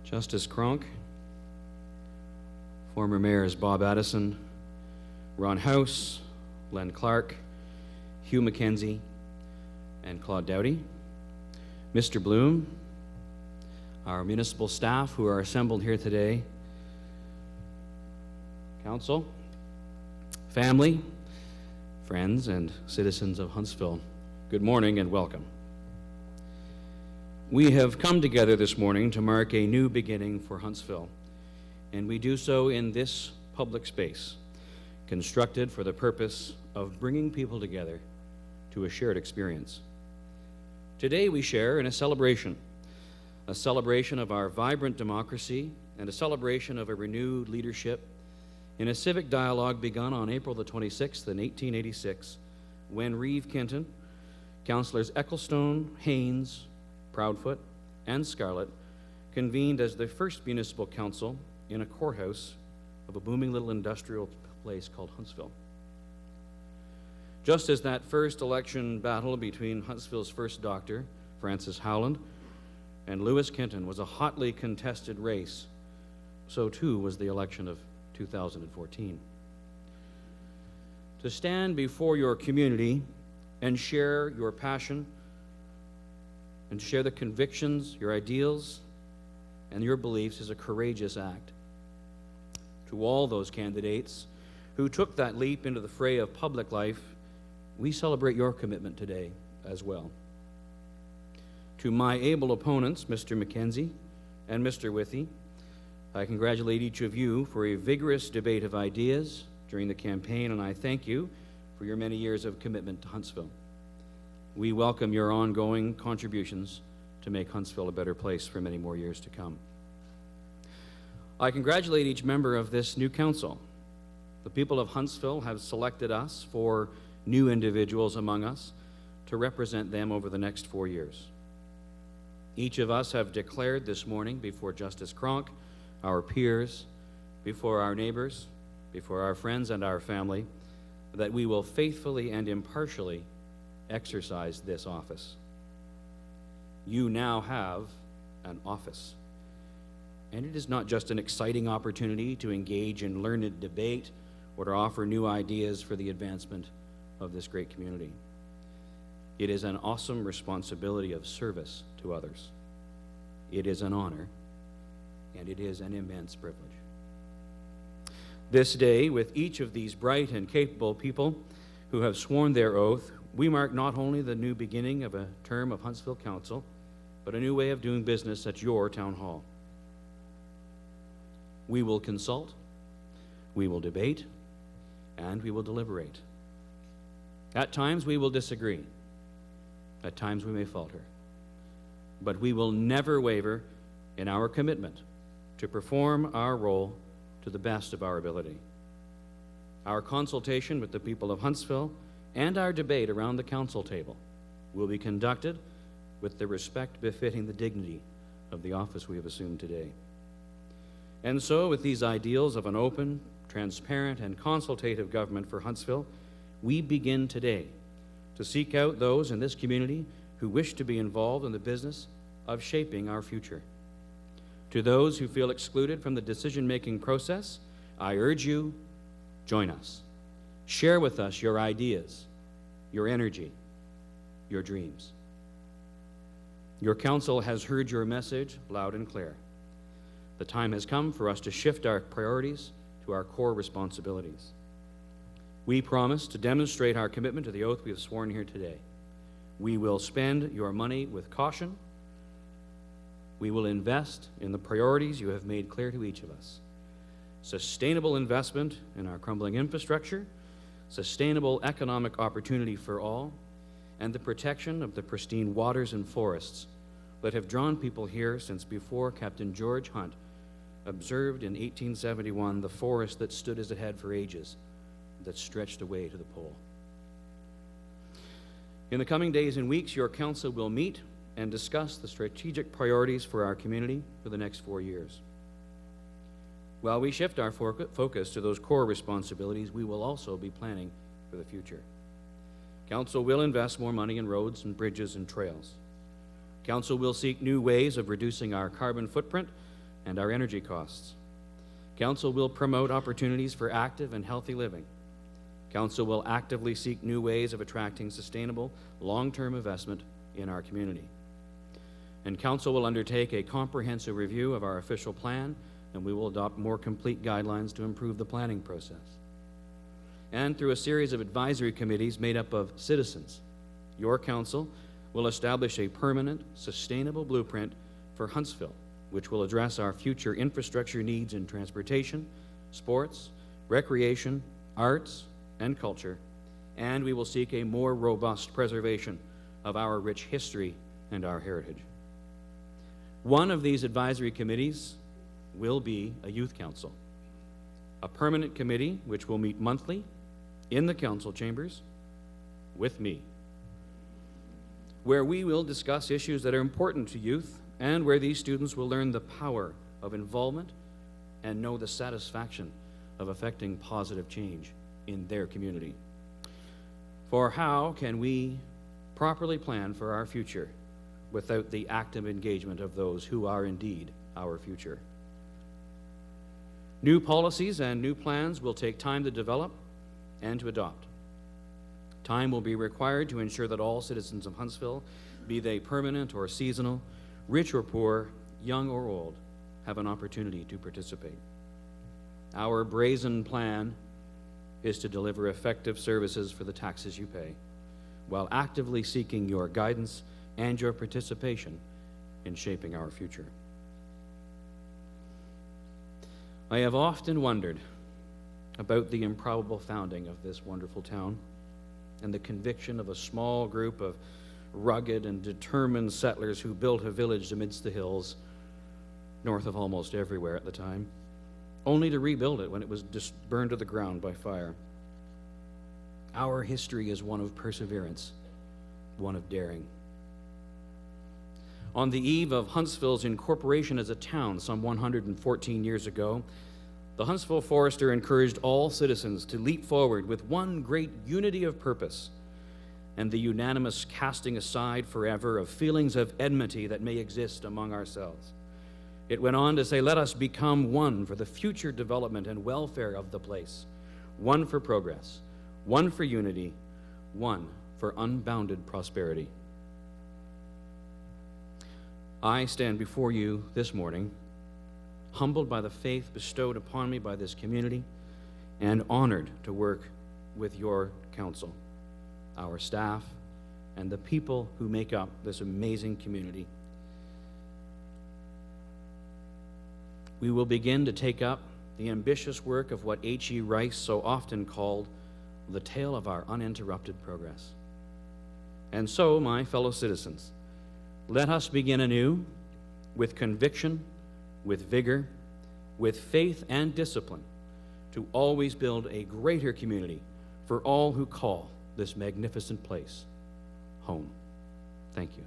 Justice Cronk, former mayors Bob Aitchison, Ron House, Len Clark, Hugh McKenzie, and Claude Doughty, Mr. Bloom, our municipal staff who are assembled here today, council, family, friends, and citizens of Huntsville, good morning and welcome. We have come together this morning to mark a new beginning for Huntsville, and we do so in this public space, constructed for the purpose of bringing people together to a shared experience. Today we share in a celebration of our vibrant democracy and a celebration of a renewed leadership in a civic dialogue begun on April the 26th in 1886, when Reeve Kenton, Councillors Ecclestone, Haynes, Proudfoot, and Scarlett convened as the first municipal council in a courthouse of a booming little industrial place called Huntsville. Just as that first election battle between Huntsville's first doctor, Francis Howland, and Lewis Kenton was a hotly contested race, so too was the election of 2014. To stand before your community and share your passion and share the convictions, your ideals, and your beliefs is a courageous act. To all those candidates who took that leap into the fray of public life, we celebrate your commitment today as well. To my able opponents, Mr. McKenzie and Mr. Withey, I congratulate each of you for a vigorous debate of ideas during the campaign, and I thank you for your many years of commitment to Huntsville. We welcome your ongoing contributions to make Huntsville a better place for many more years to come. I congratulate each member of this new council. The people of Huntsville have selected us for new individuals among us to represent them over the next 4 years. Each of us have declared this morning before Justice Cronk, our peers, before our neighbors, before our friends and our family, that we will faithfully and impartially exercise this office. You now have an office. And it is not just an exciting opportunity to engage in learned debate or to offer new ideas for the advancement of this great community. It is an awesome responsibility of service to others. It is an honor, and it is an immense privilege. This day, with each of these bright and capable people who have sworn their oath, we mark not only the new beginning of a term of Huntsville Council, but a new way of doing business at your town hall. We will consult, we will debate, and we will deliberate. At times we will disagree. At times we may falter. But we will never waver in our commitment to perform our role to the best of our ability. Our consultation with the people of Huntsville and our debate around the council table will be conducted with the respect befitting the dignity of the office we have assumed today. And so, with these ideals of an open, transparent, and consultative government for Huntsville, we begin today to seek out those in this community who wish to be involved in the business of shaping our future. To those who feel excluded from the decision-making process, I urge you, join us. Share with us your ideas, your energy, your dreams. Your council has heard your message loud and clear. The time has come for us to shift our priorities to our core responsibilities. We promise to demonstrate our commitment to the oath we have sworn here today. We will spend your money with caution. We will invest in the priorities you have made clear to each of us. Sustainable investment in our crumbling infrastructure, sustainable economic opportunity for all, and the protection of the pristine waters and forests that have drawn people here since before Captain George Hunt observed in 1871 the forest that stood as it had for ages, that stretched away to the pole. In the coming days and weeks, your council will meet and discuss the strategic priorities for our community for the next 4 years. While we shift our focus to those core responsibilities, we will also be planning for the future. Council will invest more money in roads and bridges and trails. Council will seek new ways of reducing our carbon footprint and our energy costs. Council will promote opportunities for active and healthy living. Council will actively seek new ways of attracting sustainable, long-term investment in our community. And Council will undertake a comprehensive review of our official plan, and we will adopt more complete guidelines to improve the planning process. And through a series of advisory committees made up of citizens, your Council will establish a permanent, sustainable blueprint for Huntsville, which will address our future infrastructure needs in transportation, sports, recreation, arts, and culture, and we will seek a more robust preservation of our rich history and our heritage. One of these advisory committees will be a youth council, a permanent committee which will meet monthly in the council chambers with me, where we will discuss issues that are important to youth and where these students will learn the power of involvement and know the satisfaction of affecting positive change in their community. For how can we properly plan for our future without the active engagement of those who are indeed our future? New policies and new plans will take time to develop and to adopt. Time will be required to ensure that all citizens of Huntsville, be they permanent or seasonal, rich or poor, young or old, have an opportunity to participate. Our brazen plan is to deliver effective services for the taxes you pay, while actively seeking your guidance and your participation in shaping our future. I have often wondered about the improbable founding of this wonderful town and the conviction of a small group of rugged and determined settlers who built a village amidst the hills, north of almost everywhere at the time, only to rebuild it when it was just burned to the ground by fire. Our history is one of perseverance, one of daring. On the eve of Huntsville's incorporation as a town some 114 years ago, the Huntsville Forester encouraged all citizens to leap forward with one great unity of purpose and the unanimous casting aside forever of feelings of enmity that may exist among ourselves. It went on to say, let us become one for the future development and welfare of the place, one for progress, one for unity, one for unbounded prosperity. I stand before you this morning, humbled by the faith bestowed upon me by this community and honored to work with your council, our staff, and the people who make up this amazing community. We will begin to take up the ambitious work of what H.E. Rice so often called the tale of our uninterrupted progress. And so, my fellow citizens, let us begin anew with conviction, with vigor, with faith and discipline to always build a greater community for all who call this magnificent place home. Thank you.